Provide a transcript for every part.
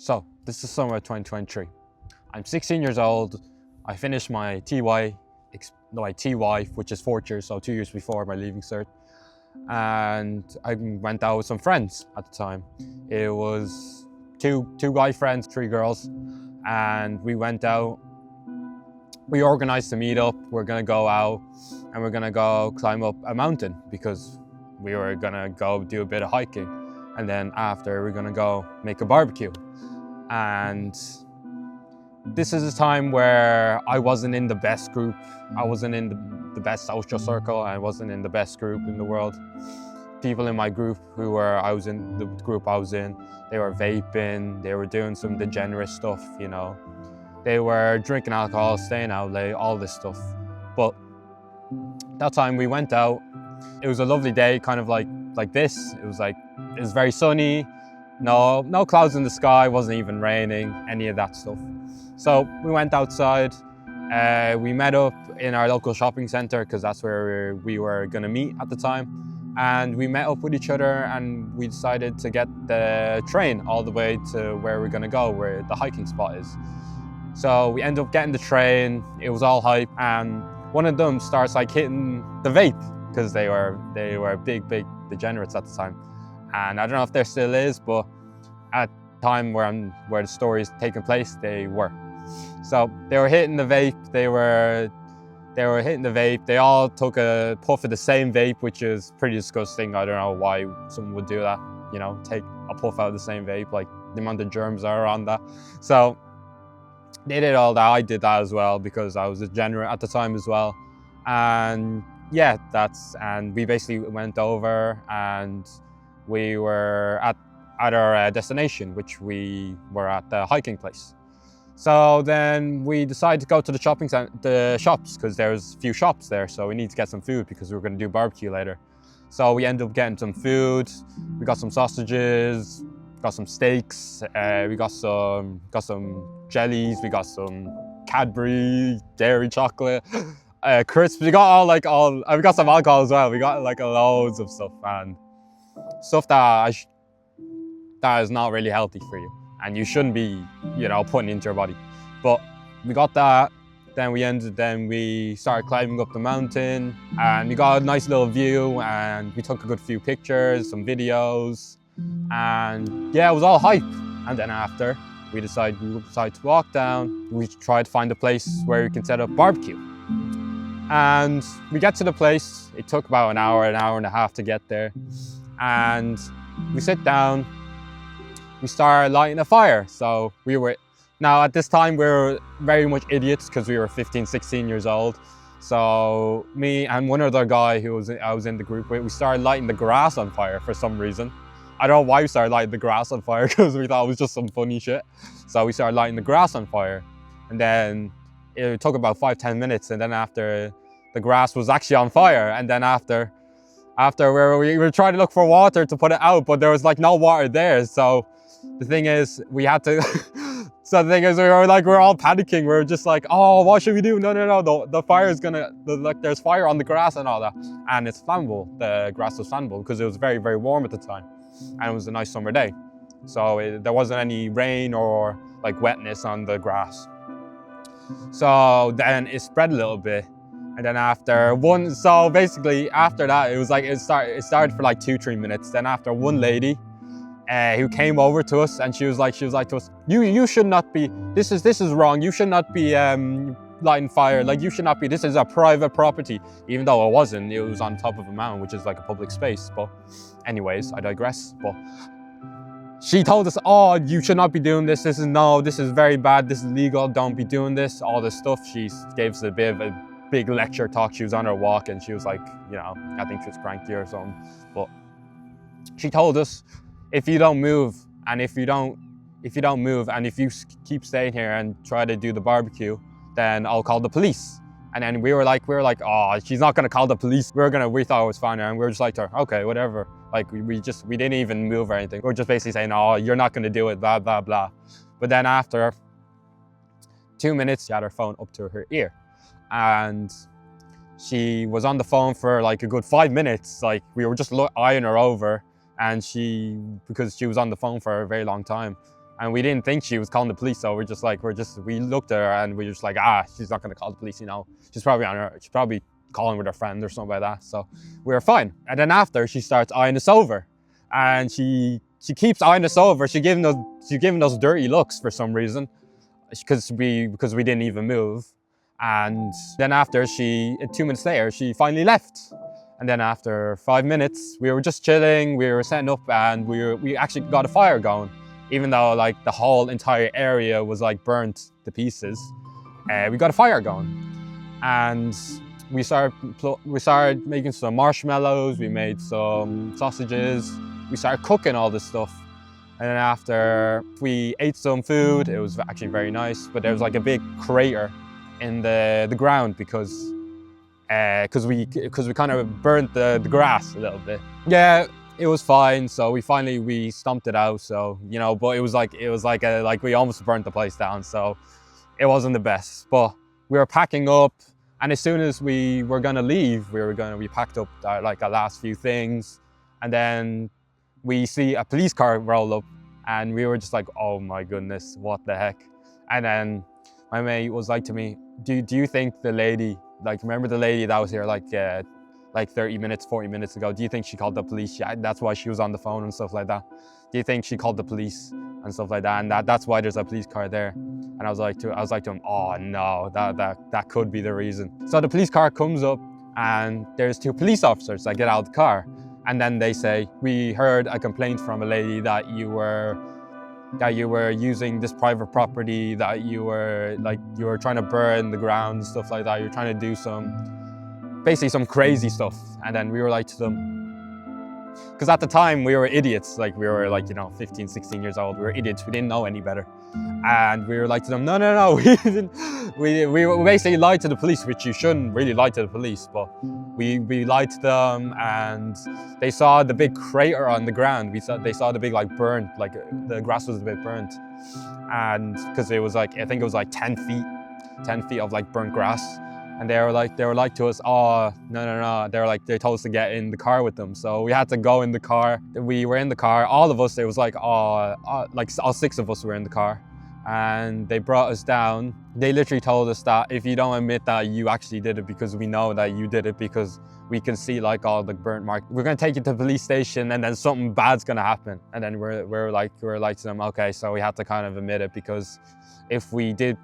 So, this is summer of 2023. I'm 16 years old. I finished my TY, which is 4th year, so 2 years before my leaving cert. And I went out with some friends at the time. It was two guy friends, 3 girls. And we went out. We organized a meetup. We're gonna go out and we're gonna go climb up a mountain because we were gonna go do a bit of hiking. And then after, we're gonna go make a barbecue. And this is a time where I wasn't in the best group. I wasn't in the best social circle. I wasn't in the best group in the world. People in my group they were vaping, they were doing some degenerate stuff, you know. They were drinking alcohol, staying out late, all this stuff. But that time we went out, it was a lovely day, kind of like this. It was very sunny. No clouds in the sky, wasn't even raining, any of that stuff. So we went outside, we met up in our local shopping center because that's where we were gonna meet at the time. And we met up with each other and we decided to get the train all the way to where we're gonna go, where the hiking spot is. So we ended up getting the train, it was all hype, and one of them starts like hitting the vape because they were big degenerates at the time. And I don't know if there still is, but at the time where the story is taking place, they were. So they were hitting the vape, they were hitting the vape. They all took a puff of the same vape, which is pretty disgusting. I don't know why someone would do that, you know, take a puff out of the same vape, like the amount of germs are on that. So they did all that, I did that as well because I was a degenerate at the time as well. And yeah, and we basically went over and we were at our destination, which we were at the hiking place. So then we decided to go to the shops because there's a few shops there. So we need to get some food because we were going to do barbecue later. So we ended up getting some food. We got some sausages, got some steaks, we got some jellies, we got some Cadbury, dairy chocolate, crisps. We got we got some alcohol as well. We got like loads of stuff and stuff that is not really healthy for you and you shouldn't be, you know, putting into your body. But we got that. Then we started climbing up the mountain and we got a nice little view and we took a good few pictures, some videos, and yeah, it was all hype. And then after, we decided to walk down. We tried to find a place where we can set up barbecue. And we get to the place. It took about an hour and a half to get there. And we sit down, we start lighting a fire. So now at this time we were very much idiots because we were 15, 16 years old. So me and one other guy I was in the group with, we started lighting the grass on fire for some reason. I don't know why we started lighting the grass on fire because we thought it was just some funny shit. So we started lighting the grass on fire. And then it took about 5-10 minutes. And then after, the grass was actually on fire. And then after we were trying to look for water to put it out, but there was like no water there. So the thing is, we had to, so the thing is, we were all panicking. We were just like, oh, what should we do? No, the fire is there's fire on the grass and all that. And it's flammable, the grass was flammable because it was very, very warm at the time. And it was a nice summer day. So there wasn't any rain or like wetness on the grass. So then it spread a little bit. And then so basically after that, it started for like 2-3 minutes. Then after one lady who came over to us and she was like to us, you should not be, this is wrong. You should not be lighting fire. Like you should not be, this is a private property. Even though it wasn't, it was on top of a mountain, which is like a public space. But anyways, I digress. But she told us, oh, you should not be doing this. This is very bad. This is illegal. Don't be doing this. All this stuff. She gave us a bit of a big lecture talk. She was on her walk and she was like, you know, I think she was cranky or something. But she told us, if you don't move and if you keep staying here and try to do the barbecue, then I'll call the police. And then we were like, oh, she's not gonna call the police. We thought it was fine, and we were just like to her, okay, whatever. Like we didn't even move or anything. We were just basically saying, oh, you're not gonna do it, blah, blah, blah. But then after 2 minutes, she had her phone up to her ear. And she was on the phone for like a good 5 minutes. Like we were just eyeing her over, and because she was on the phone for a very long time, And we didn't think she was calling the police, so we looked at her and we were just like, she's not gonna call the police, you know. She's probably calling with her friend or something like that. So we were fine. And then after, she starts eyeing us over, and she keeps eyeing us over. She's giving us dirty looks for some reason, because we didn't even move. And then after, 2 minutes later, she finally left. And then after 5 minutes, we were just chilling, we were setting up, and we actually got a fire going. Even though like the whole entire area was like burnt to pieces, we got a fire going. And we started making some marshmallows, we made some sausages, we started cooking all this stuff. And then after we ate some food, it was actually very nice, but there was like a big crater in the ground because we kind of burnt the grass a little bit. Yeah, it was fine. So we stomped it out. So, you know, but it was like we almost burnt the place down. So it wasn't the best, but we were packing up. And as soon as we were gonna leave, we packed up our last few things. And then we see a police car roll up, and we were just like, oh my goodness, what the heck? And then my mate was like to me, do you think the lady, remember the lady that was here like 30 minutes, 40 minutes ago, do you think she called the police? Yeah, that's why she was on the phone and stuff like that. Do you think she called the police and stuff like that? And that's why there's a police car there. And I was like to him, oh no, that could be the reason. So the police car comes up, and there's 2 police officers that get out of the car. And then they say, we heard a complaint from a lady that you were using this private property, that you were trying to burn the ground and stuff like that. You're trying to do basically some crazy stuff. And then we were like to them, because at the time we were idiots, we were 15, 16 years old. We were idiots, we didn't know any better. And we were like to them, no, we didn't. We basically lied to the police, which you shouldn't really lie to the police, but we lied to them, and they saw the big crater on the ground. They saw the big burnt, the grass was a bit burnt. And because it was I think it was 10 feet of burnt grass. And they were like to us, oh, no. They told us to get in the car with them. So we had to go in the car. We were in the car, all of us. It was all 6 of us were in the car. And they brought us down. They literally told us that if you don't admit that you actually did it, because we know that you did it, because we can see all the burnt marks, we're gonna take you to the police station, and then something bad's gonna happen. And then we're like to them, okay, so we had to kind of admit it, because if we did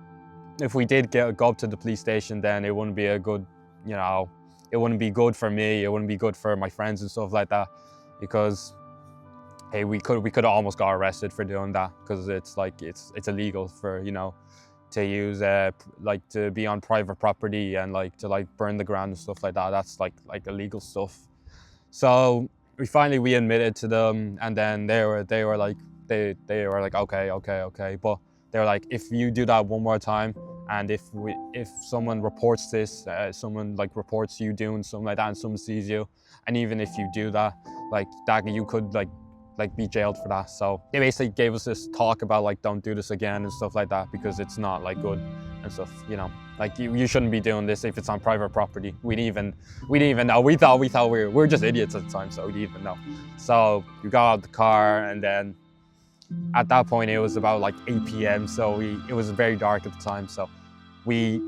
go up to the police station, then it wouldn't be a good, it wouldn't be good for me, it wouldn't be good for my friends and stuff like that, because hey, we could almost got arrested for doing that, because it's illegal for, to use to be on private property and to burn the ground and stuff like that. That's illegal stuff. So we admitted to them, and then they were like okay, but they were like, if you do that one more time, and if someone reports this, someone reports you doing something like that, and someone sees you, and even if you do that, you could be jailed for that. So they basically gave us this talk about don't do this again and stuff like that, because it's not good and stuff, you shouldn't be doing this if it's on private property. We didn't even know. We thought we were just idiots at the time, so we didn't even know. So we got out of the car, and then at that point it was about 8 p.m. so it was very dark at the time, so we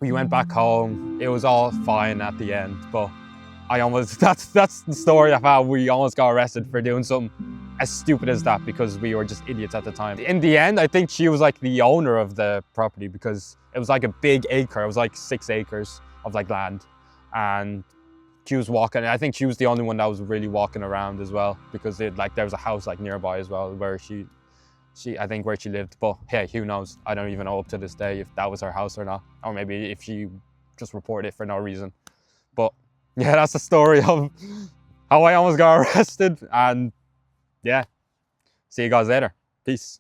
went back home. It was all fine at the end, but that's the story of how we almost got arrested for doing something as stupid as that, because we were just idiots at the time. In the end, I think she was the owner of the property, because it was a big acre. It was 6 acres of land, and she was walking. I think she was the only one that was really walking around as well, because there was a house nearby as well where I think where she lived. But hey, who knows? I don't even know up to this day if that was her house or not, or maybe if she just reported it for no reason. But yeah, that's the story of how I almost got arrested. And yeah, see you guys later. Peace.